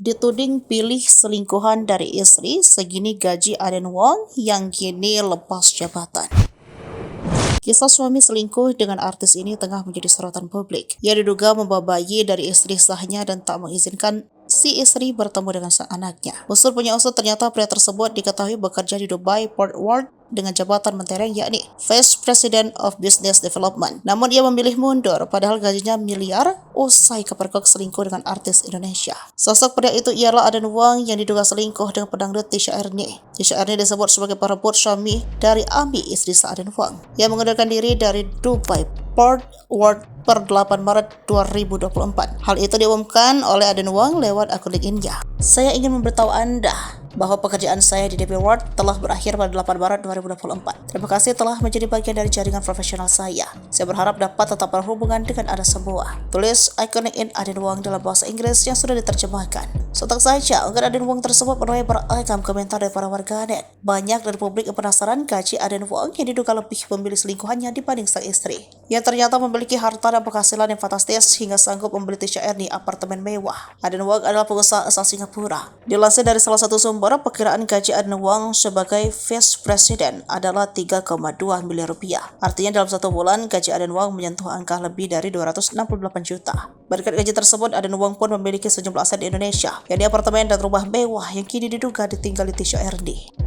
dituding pilih selingkuhan dari istri, segini gaji Aden Wong yang kini lepas jabatan. Kisah suami selingkuh dengan artis ini tengah menjadi sorotan publik. Ia diduga membawa bayi dari istri sahnya dan tak mengizinkan si istri bertemu dengan sang anaknya. Usut punya usut, ternyata pria tersebut diketahui bekerja di Dubai Port World dengan jabatan mentereng yakni Vice President of Business Development. Namun ia memilih mundur padahal gajinya miliar usai kepergok selingkuh dengan artis Indonesia. Sosok pria itu ialah Aden Wong yang diduga selingkuh dengan pedangdut Tisha Ernie. Tisha Ernie disebut sebagai perebut suami dari Ami, istri Aden Wong, yang mengundurkan diri dari Dubai Port World per 8 Maret 2024. Hal itu diumumkan oleh Aden Wong lewat akun LinkedIn-nya. Saya ingin memberitahu Anda bahwa pekerjaan saya di DP World telah berakhir pada 8 Maret 2024. Terima kasih telah menjadi bagian dari jaringan profesional saya. Saya berharap dapat tetap berhubungan dengan Anda semua. Tulis ikon LinkedIn Aden Wong dalam bahasa Inggris yang sudah diterjemahkan. Sontak saja, unggahan Aden Wong tersebut menuai beragam komentar dari para warganet. Banyak dari publik yang penasaran gaji Aden Wong yang diduga lebih memilih selingkuhannya dibanding sang istri, yang ternyata memiliki harta dan penghasilan yang fantastis hingga sanggup membeli Tisha Ernie apartemen mewah. Aden Wong adalah pengusaha asal Singapura. Dilansir dari salah satu sumber, perkiraan gaji Aden Wong sebagai Vice President adalah 3,2 miliar rupiah. Artinya dalam satu bulan, gaji Aden Wong menyentuh angka lebih dari 268 juta. Berkat gaji tersebut, Aden Wong pun memiliki sejumlah aset di Indonesia, yakni apartemen dan rumah mewah yang kini diduga ditinggali Tisha Ernie.